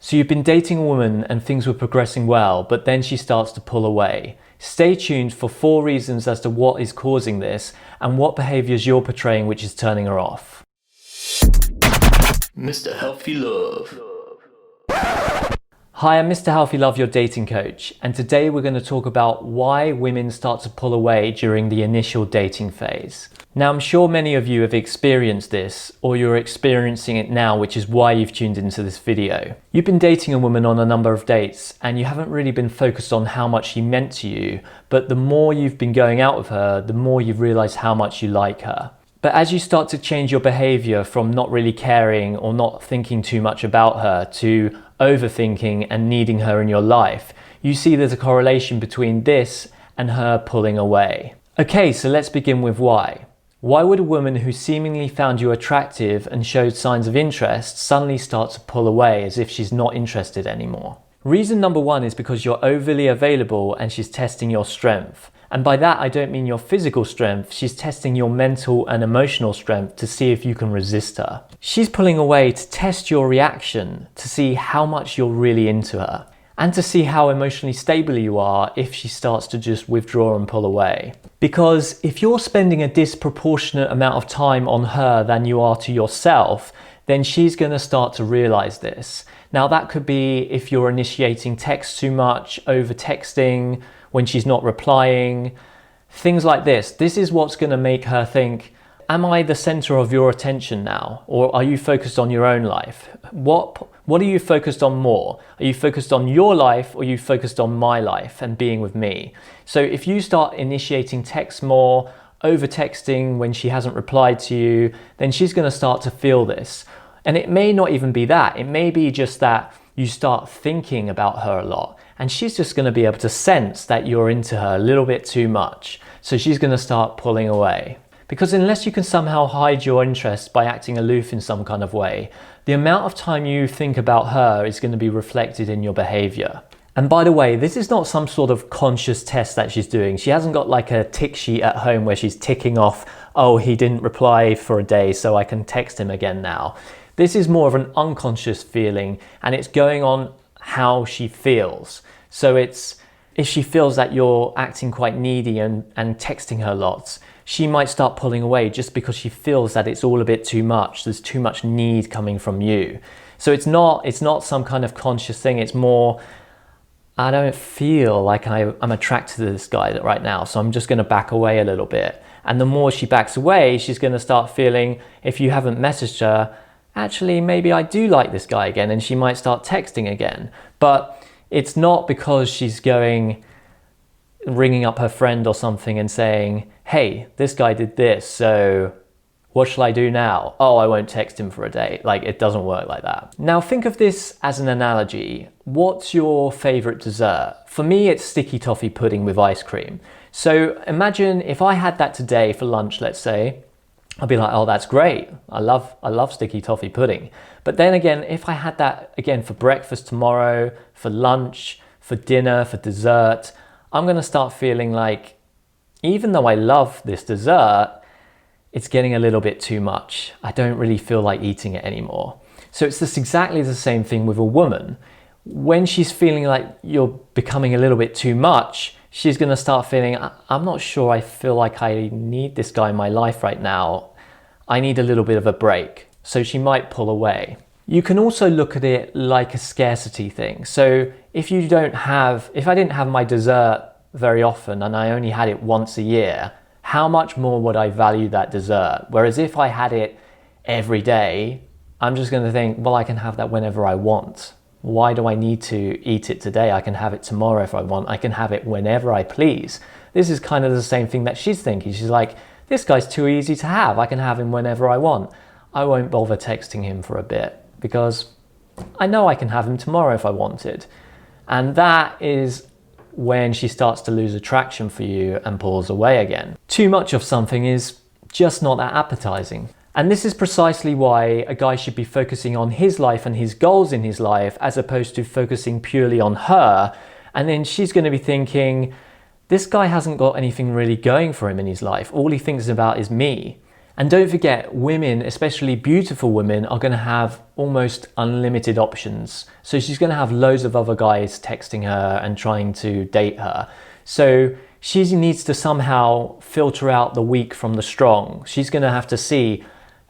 So you've been dating a woman and things were progressing well, but then she starts to pull away. Stay tuned for 4 reasons as to what is causing this and what behaviors you're portraying which is turning her off. Mr. Healthy Love. Hi, I'm Mr. Healthy Love, your dating coach, and today we're going to talk about why women start to pull away during the initial dating phase. Now, I'm sure many of you have experienced this, or you're experiencing it now, which is why you've tuned into this video. You've been dating a woman on a number of dates, and you haven't really been focused on how much she meant to you, but the more you've been going out with her, the more you've realized how much you like her. But as you start to change your behavior from not really caring or not thinking too much about her to overthinking and needing her in your life, you see there's a correlation between this and her pulling away. Okay, so let's begin with why. Why would a woman who seemingly found you attractive and showed signs of interest suddenly start to pull away as if she's not interested anymore? Reason number 1 is because you're overly available and she's testing your strength. And by that, I don't mean your physical strength, she's testing your mental and emotional strength to see if you can resist her. She's pulling away to test your reaction, to see how much you're really into her, and to see how emotionally stable you are if she starts to just withdraw and pull away. Because if you're spending a disproportionate amount of time on her than you are to yourself, then she's going to start to realize this. Now that could be if you're initiating text too much, over texting, when she's not replying, things like this. This is what's going to make her think, am I the center of your attention now? Or are you focused on your own life? What are you focused on more? Are you focused on your life or are you focused on my life and being with me? So if you start initiating texts more, over texting when she hasn't replied to you, then she's going to start to feel this. And it may not even be that. It may be just that you start thinking about her a lot and she's just going to be able to sense that you're into her a little bit too much. So she's going to start pulling away. Because unless you can somehow hide your interest by acting aloof in some kind of way, the amount of time you think about her is going to be reflected in your behavior. And by the way, this is not some sort of conscious test that she's doing. She hasn't got like a tick sheet at home where she's ticking off, oh, he didn't reply for a day, so I can text him again now. This is more of an unconscious feeling and it's going on how she feels. So it's if she feels that you're acting quite needy and texting her lots, she might start pulling away just because she feels that it's all a bit too much. There's too much need coming from you. So it's not some kind of conscious thing. It's more, I don't feel like I'm attracted to this guy right now, so I'm just going to back away a little bit. And the more she backs away, she's going to start feeling, if you haven't messaged her, actually, maybe I do like this guy again, and she might start texting again. But it's not because she's ringing up her friend or something and saying, hey, this guy did this, so what shall I do now? Oh, I won't text him for a day. Like, it doesn't work like that. Now, think of this as an analogy. What's your favorite dessert? For me, it's sticky toffee pudding with ice cream. So imagine if I had that today for lunch, let's say, I'll be like, oh, that's great. I love sticky toffee pudding. But then again, if I had that again for breakfast tomorrow, for lunch, for dinner, for dessert, I'm going to start feeling like, even though I love this dessert, it's getting a little bit too much. I don't really feel like eating it anymore. So it's exactly the same thing with a woman. When she's feeling like you're becoming a little bit too much, she's going to start feeling, I'm not sure I feel like I need this guy in my life right now. I need a little bit of a break. So she might pull away. You can also look at it like a scarcity thing. So if I didn't have my dessert very often and I only had it once a year, how much more would I value that dessert? Whereas if I had it every day, I'm just going to think, well, I can have that whenever I want. Why do I need to eat it today? I can have it tomorrow if I want. I can have it whenever I please. This is kind of the same thing that she's thinking. She's like, this guy's too easy to have. I can have him whenever I want. I won't bother texting him for a bit because I know I can have him tomorrow if I wanted. And that is when she starts to lose attraction for you and pulls away again. Too much of something is just not that appetizing. And this is precisely why a guy should be focusing on his life and his goals in his life as opposed to focusing purely on her. And then she's going to be thinking, this guy hasn't got anything really going for him in his life. All he thinks about is me. And don't forget, women, especially beautiful women, are going to have almost unlimited options. So she's going to have loads of other guys texting her and trying to date her. So she needs to somehow filter out the weak from the strong. She's going to have to see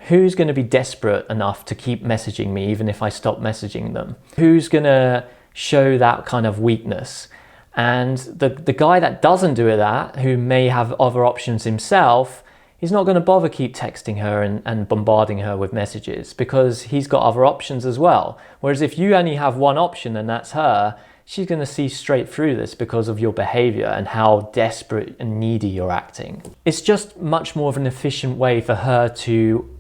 who's going to be desperate enough to keep messaging me even if I stop messaging them. Who's going to show that kind of weakness. And the guy that doesn't do that, who may have other options himself, he's not going to bother keep texting her and bombarding her with messages because he's got other options as well. Whereas if you only have one option and that's her, she's going to see straight through this because of your behavior and how desperate and needy you're acting. It's just much more of an efficient way for her to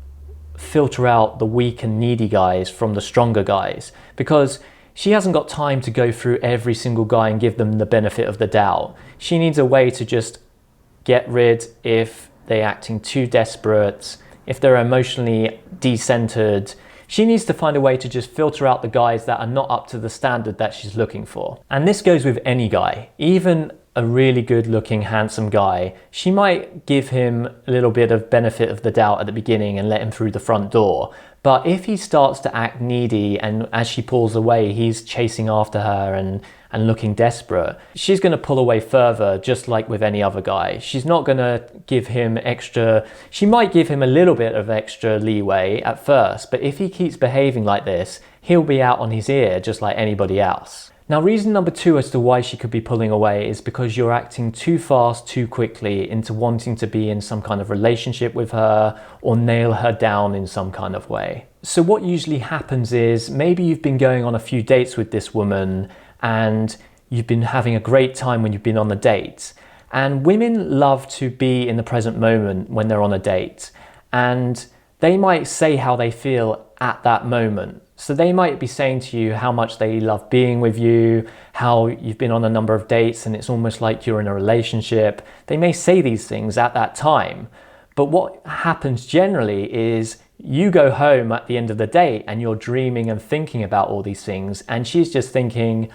filter out the weak and needy guys from the stronger guys, because she hasn't got time to go through every single guy and give them the benefit of the doubt. She needs a way to just get rid if they're acting too desperate, if they're emotionally decentered. She needs to find a way to just filter out the guys that are not up to the standard that she's looking for. And this goes with any guy, even a really good looking, handsome guy. She might give him a little bit of benefit of the doubt at the beginning and let him through the front door. But if he starts to act needy and as she pulls away, he's chasing after her and looking desperate, she's going to pull away further, just like with any other guy. She's not going to give him extra, she might give him a little bit of extra leeway at first, but if he keeps behaving like this, he'll be out on his ear just like anybody else. Now, reason number 2 as to why she could be pulling away is because you're acting too fast, too quickly into wanting to be in some kind of relationship with her or nail her down in some kind of way. So what usually happens is maybe you've been going on a few dates with this woman and you've been having a great time when you've been on the date. And women love to be in the present moment when they're on a date. And they might say how they feel at that moment. So they might be saying to you how much they love being with you, how you've been on a number of dates and it's almost like you're in a relationship. They may say these things at that time. But what happens generally is you go home at the end of the day and you're dreaming and thinking about all these things. And she's just thinking,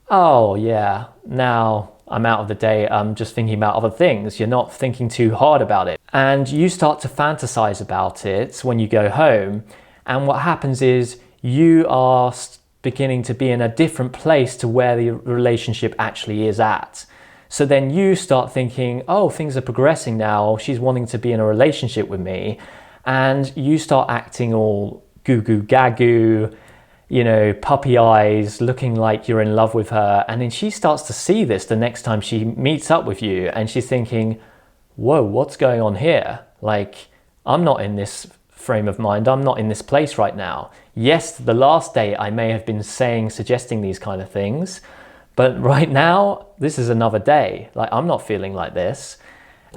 oh yeah, now I'm out of the date, I'm just thinking about other things. You're not thinking too hard about it. And you start to fantasize about it when you go home. And what happens is you are beginning to be in a different place to where the relationship actually is at. So then you start thinking, oh, things are progressing now. She's wanting to be in a relationship with me. And you start acting all goo goo gaggoo, you know, puppy eyes, looking like you're in love with her. And then she starts to see this the next time she meets up with you. And she's thinking, whoa, what's going on here? Like, I'm not in this frame of mind. I'm not in this place right now. Yes, the last day I may have been suggesting these kind of things, but right now, this is another day. Like, I'm not feeling like this.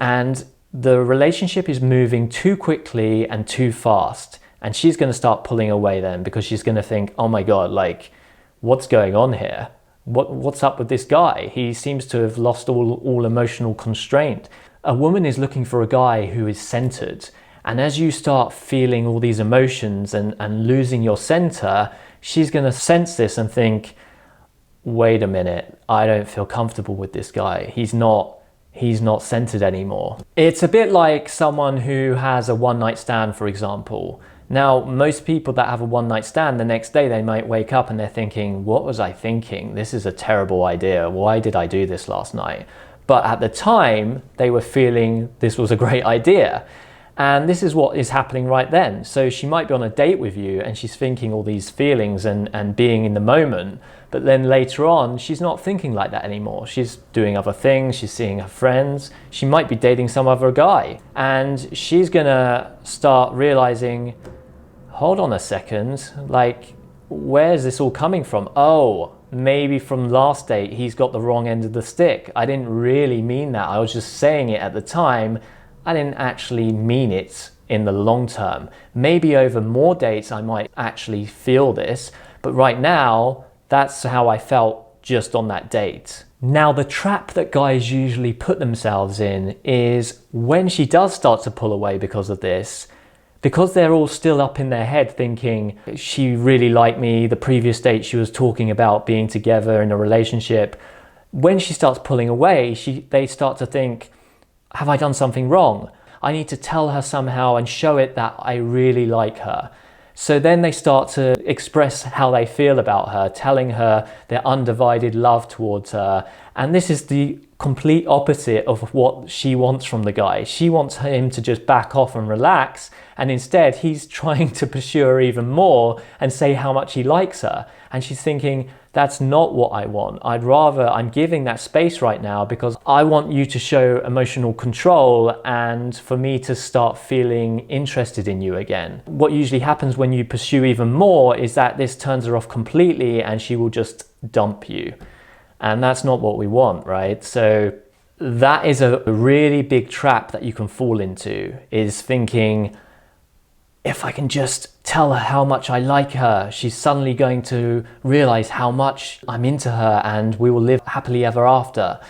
And the relationship is moving too quickly and too fast. And she's going to start pulling away then because she's going to think, oh my God, like, what's going on here? What's up with this guy? He seems to have lost all emotional constraint. A woman is looking for a guy who is centered. And as you start feeling all these emotions and losing your center, she's going to sense this and think, wait a minute, I don't feel comfortable with this guy. He's not centered anymore. It's a bit like someone who has a one-night stand, for example. Now, most people that have a one-night stand, the next day they might wake up and they're thinking, what was I thinking? This is a terrible idea. Why did I do this last night? But at the time, they were feeling this was a great idea. And this is what is happening right then. So she might be on a date with you and she's thinking all these feelings and being in the moment. But then later on, she's not thinking like that anymore. She's doing other things. She's seeing her friends. She might be dating some other guy. And she's going to start realizing, hold on a second, like, where's this all coming from? Oh, maybe from last date, he's got the wrong end of the stick. I didn't really mean that. I was just saying it at the time. I didn't actually mean it in the long term. Maybe over more dates I might actually feel this, but right now that's how I felt just on that date. Now, the trap that guys usually put themselves in is when she does start to pull away because of this, because they're all still up in their head thinking she really liked me, the previous date she was talking about being together in a relationship. When she starts pulling away, they start to think, have I done something wrong? I need to tell her somehow and show it that I really like her. So then they start to express how they feel about her, telling her their undivided love towards her. And this is the complete opposite of what she wants from the guy. She wants him to just back off and relax. And instead, he's trying to pursue her even more and say how much he likes her. And she's thinking, that's not what I want. I'm giving that space right now because I want you to show emotional control and for me to start feeling interested in you again. What usually happens when you pursue even more is that this turns her off completely and she will just dump you. And that's not what we want, right? So that is a really big trap that you can fall into, is thinking, if I can just tell her how much I like her, she's suddenly going to realize how much I'm into her and we will live happily ever after.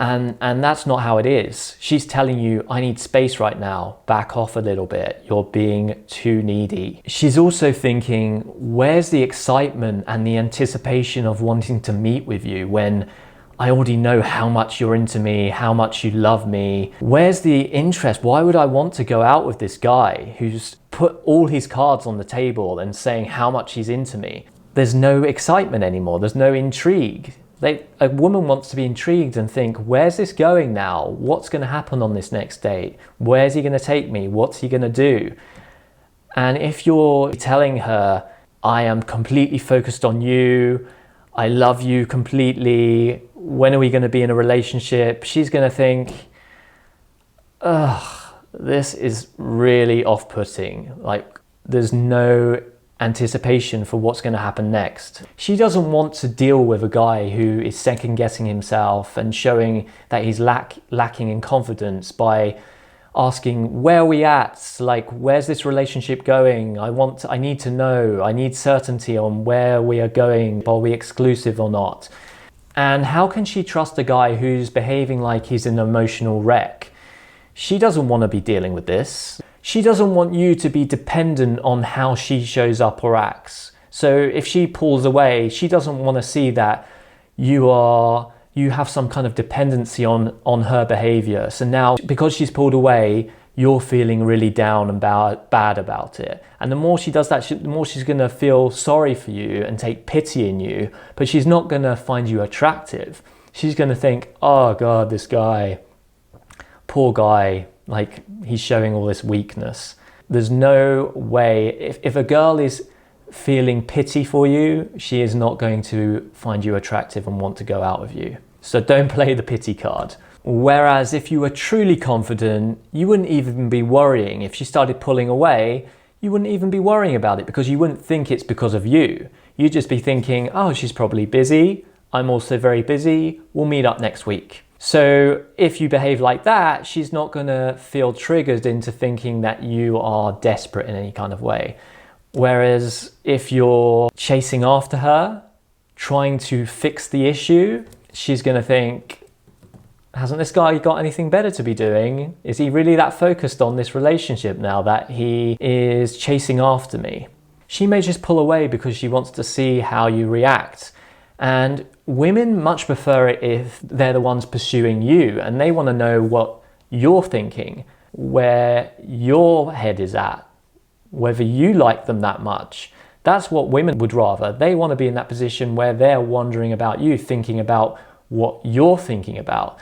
And that's not how it is. She's telling you, I need space right now, back off a little bit, you're being too needy. She's also thinking, where's the excitement and the anticipation of wanting to meet with you when I already know how much you're into me, how much you love me. Where's the interest? Why would I want to go out with this guy who's put all his cards on the table and saying how much he's into me? There's no excitement anymore. There's no intrigue. A woman wants to be intrigued and think, where's this going now? What's going to happen on this next date? Where's he going to take me? What's he going to do? And if you're telling her, I am completely focused on you, I love you completely, when are we going to be in a relationship? She's going to think, ugh, this is really off-putting. Like, there's no anticipation for what's going to happen next. She doesn't want to deal with a guy who is second-guessing himself and showing that he's lacking in confidence by asking, where are we at? Like, where's this relationship going? I need to know. I need certainty on where we are going. Are we exclusive or not? And how can she trust a guy who's behaving like he's an emotional wreck? She doesn't want to be dealing with this. She doesn't want you to be dependent on how she shows up or acts. So if she pulls away, she doesn't want to see that you have some kind of dependency on her behavior. So now, because she's pulled away, you're feeling really down and bad about it. And the more she does that, the more she's going to feel sorry for you and take pity in you, but she's not going to find you attractive. She's going to think, oh God, this guy, poor guy, like he's showing all this weakness. There's no way, if a girl is feeling pity for you, she is not going to find you attractive and want to go out with you. So don't play the pity card. Whereas if you were truly confident, you wouldn't even be worrying. If she started pulling away, you wouldn't even be worrying about it because you wouldn't think it's because of you. You'd just be thinking, oh, she's probably busy. I'm also very busy. We'll meet up next week. So if you behave like that, she's not going to feel triggered into thinking that you are desperate in any kind of way. Whereas if you're chasing after her, trying to fix the issue, she's going to think, hasn't this guy got anything better to be doing? Is he really that focused on this relationship now that he is chasing after me? She may just pull away because she wants to see how you react. And women much prefer it if they're the ones pursuing you and they want to know what you're thinking, where your head is at, whether you like them that much. That's what women would rather. They want to be in that position where they're wondering about you, thinking about what you're thinking about.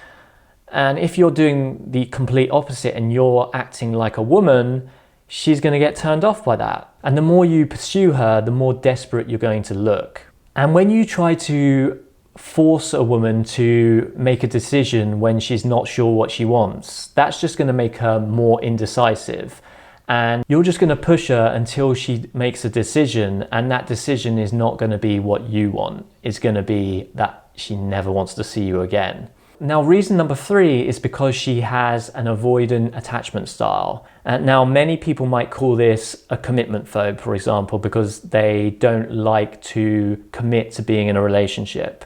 And if you're doing the complete opposite and you're acting like a woman, she's going to get turned off by that. And the more you pursue her, the more desperate you're going to look. And when you try to force a woman to make a decision when she's not sure what she wants, that's just going to make her more indecisive. And you're just going to push her until she makes a decision, and that decision is not going to be what you want. It's going to be that she never wants to see you again. Now, reason number 3 is because she has an avoidant attachment style. Now, many people might call this a commitment phobe, for example, because they don't like to commit to being in a relationship.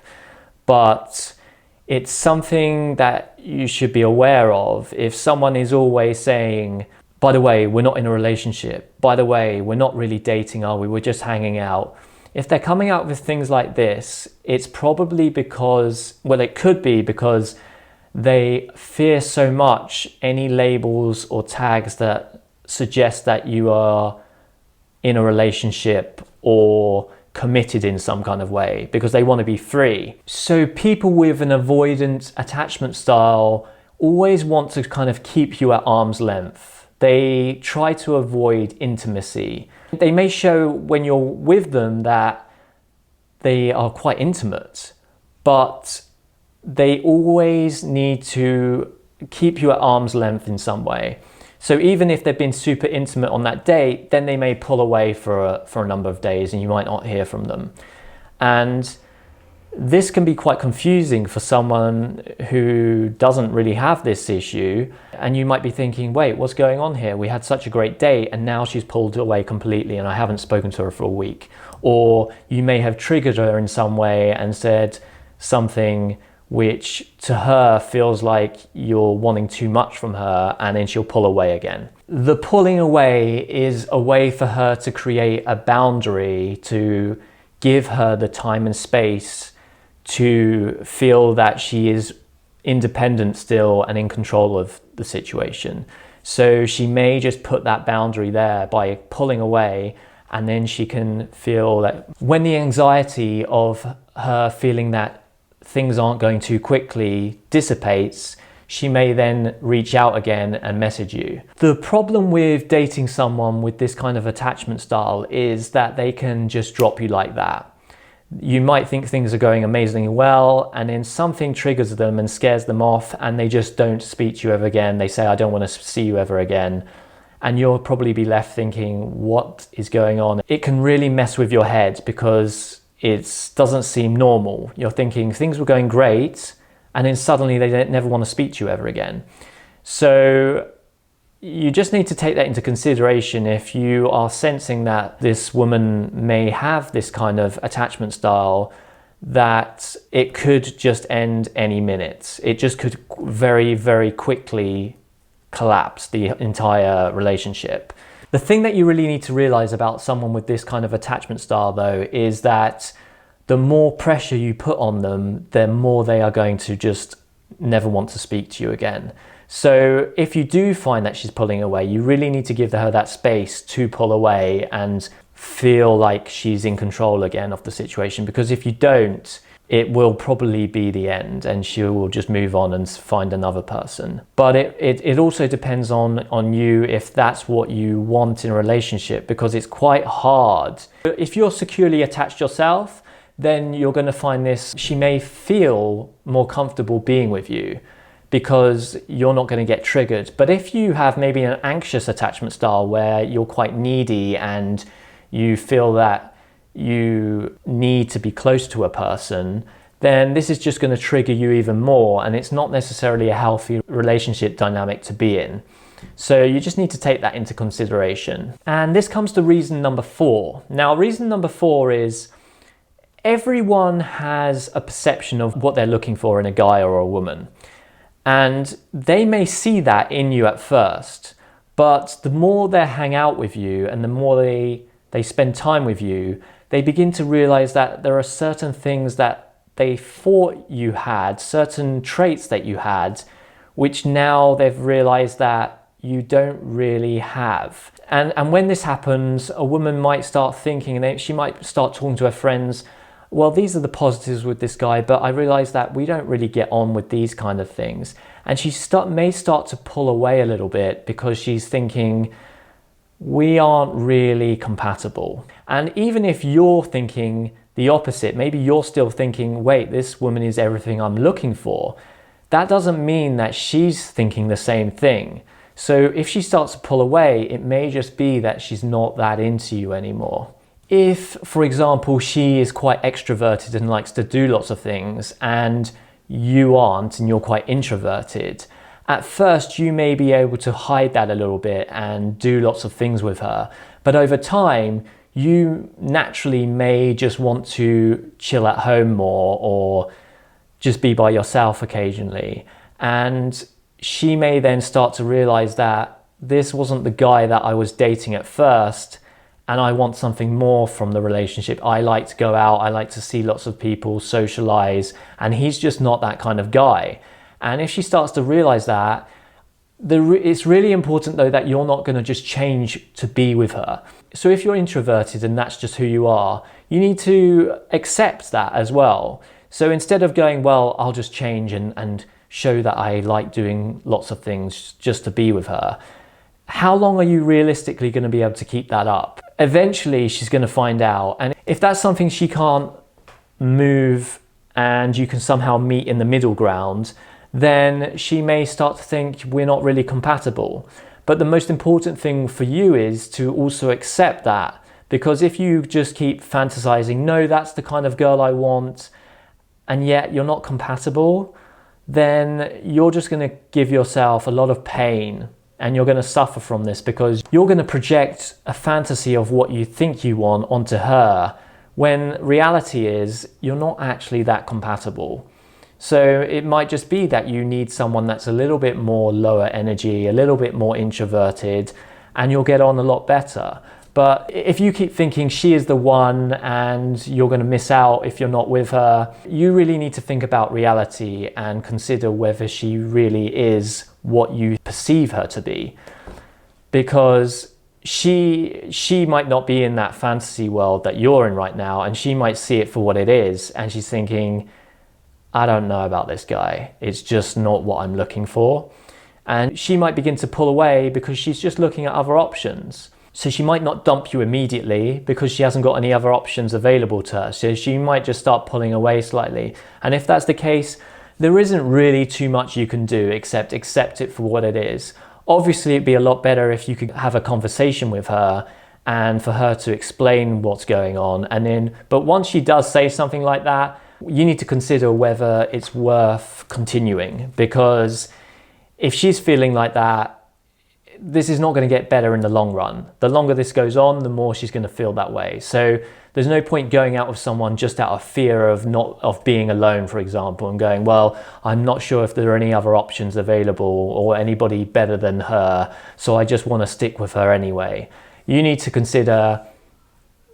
But it's something that you should be aware of. If someone is always saying, by the way, we're not in a relationship. By the way, we're not really dating, are we? We're just hanging out. If they're coming out with things like this, it's probably because, well, it could be because they fear so much any labels or tags that suggest that you are in a relationship or committed in some kind of way, because they want to be free. So people with an avoidant attachment style always want to kind of keep you at arm's length. They try to avoid intimacy. They may show when you're with them that they are quite intimate, but they always need to keep you at arm's length in some way. So even if they've been super intimate on that date, then they may pull away for a number of days and you might not hear from them. And this can be quite confusing for someone who doesn't really have this issue. And you might be thinking, wait, what's going on here? We had such a great date and now she's pulled away completely and I haven't spoken to her for a week. Or you may have triggered her in some way and said something which to her feels like you're wanting too much from her, and then she'll pull away again. The pulling away is a way for her to create a boundary, to give her the time and space to feel that she is independent still and in control of the situation. So she may just put that boundary there by pulling away, and then she can feel that when the anxiety of her feeling that things aren't going too quickly dissipates, she may then reach out again and message you. The problem with dating someone with this kind of attachment style is that they can just drop you like that. You might think things are going amazingly well, and then something triggers them and scares them off, and they just don't speak to you ever again. They say, I don't want to see you ever again. And you'll probably be left thinking, what is going on? It can really mess with your head because it doesn't seem normal. You're thinking things were going great, and then suddenly they never want to speak to you ever again. So you just need to take that into consideration if you are sensing that this woman may have this kind of attachment style, that it could just end any minute. It just could very, very quickly collapse the entire relationship. The thing that you really need to realize about someone with this kind of attachment style, though, is that the more pressure you put on them, the more they are going to just never want to speak to you again. So if you do find that she's pulling away, you really need to give her that space to pull away and feel like she's in control again of the situation. Because if you don't, it will probably be the end and she will just move on and find another person. But it also depends on you if that's what you want in a relationship, because it's quite hard. If you're securely attached yourself, then you're going to find this, she may feel more comfortable being with you because you're not going to get triggered. But if you have maybe an anxious attachment style where you're quite needy and you feel that you need to be close to a person, then this is just going to trigger you even more, and it's not necessarily a healthy relationship dynamic to be in. So you just need to take that into consideration. And this comes to reason number 4. Now, reason number 4 is everyone has a perception of what they're looking for in a guy or a woman, and they may see that in you at first, but the more they hang out with you and the more they spend time with you, they begin to realize that there are certain things that they thought you had, certain traits that you had, which now they've realized that you don't really have. And when this happens, a woman might start thinking, and she might start talking to her friends, well, these are the positives with this guy, but I realize that we don't really get on with these kind of things. And she may start to pull away a little bit because she's thinking, we aren't really compatible. And even if you're thinking the opposite, maybe you're still thinking, wait, this woman is everything I'm looking for, that doesn't mean that she's thinking the same thing. So if she starts to pull away, it may just be that she's not that into you anymore. If, for example, she is quite extroverted and likes to do lots of things and you aren't and you're quite introverted, at first you may be able to hide that a little bit and do lots of things with her. But over time, you naturally may just want to chill at home more or just be by yourself occasionally. And she may then start to realize that this wasn't the guy that I was dating at first, and I want something more from the relationship. I like to go out, I like to see lots of people, socialize, and he's just not that kind of guy. And if she starts to realize that, it's really important though that you're not going to just change to be with her. So if you're introverted and that's just who you are, you need to accept that as well. So instead of going, well, I'll just change and show that I like doing lots of things just to be with her, how long are you realistically going to be able to keep that up? Eventually she's going to find out, and if that's something she can't move and you can somehow meet in the middle ground, then she may start to think we're not really compatible. But the most important thing for you is to also accept that, because if you just keep fantasizing, no, that's the kind of girl I want, and yet you're not compatible, then you're just going to give yourself a lot of pain, and you're going to suffer from this because you're going to project a fantasy of what you think you want onto her, when reality is you're not actually that compatible. So it might just be that you need someone that's a little bit more lower energy, a little bit more introverted, and you'll get on a lot better. But if you keep thinking she is the one and you're going to miss out if you're not with her, you really need to think about reality and consider whether she really is what you perceive her to be. Because she might not be in that fantasy world that you're in right now, and she might see it for what it is, and she's thinking, I don't know about this guy, it's just not what I'm looking for. And she might begin to pull away because she's just looking at other options. So she might not dump you immediately because she hasn't got any other options available to her. So she might just start pulling away slightly. And if that's the case, there isn't really too much you can do except accept it for what it is. Obviously, it'd be a lot better if you could have a conversation with her and for her to explain what's going on. But once she does say something like that, you need to consider whether it's worth continuing, because if she's feeling like that, this is not going to get better in the long run. The longer this goes on, the more she's going to feel that way. So there's no point going out with someone just out of fear of being alone, for example, and going, well, I'm not sure if there are any other options available or anybody better than her, so I just want to stick with her anyway. You need to consider,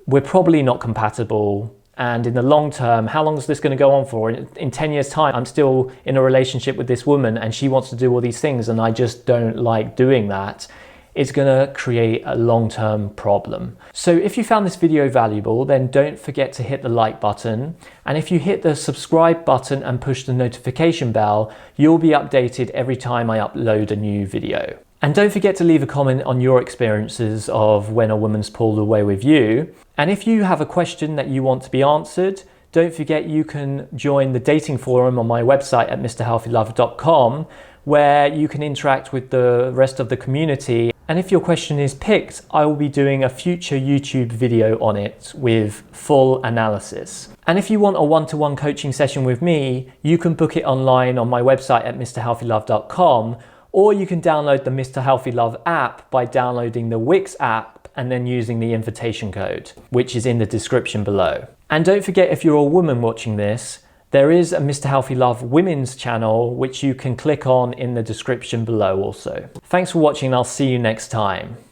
we're probably not compatible. And in the long term, how long is this going to go on for? In 10 years' time, I'm still in a relationship with this woman and she wants to do all these things and I just don't like doing that. It's going to create a long-term problem. So if you found this video valuable, then don't forget to hit the like button. And if you hit the subscribe button and push the notification bell, you'll be updated every time I upload a new video. And don't forget to leave a comment on your experiences of when a woman's pulled away with you. And if you have a question that you want to be answered, don't forget you can join the dating forum on my website at mrhealthylove.com, where you can interact with the rest of the community. And if your question is picked, I will be doing a future YouTube video on it with full analysis. And if you want a one-to-one coaching session with me, you can book it online on my website at mrhealthylove.com, or you can download the Mr. Healthy Love app by downloading the Wix app and then using the invitation code, which is in the description below. And don't forget, if you're a woman watching this, there is a Mr. Healthy Love women's channel, which you can click on in the description below also. Thanks for watching, and I'll see you next time.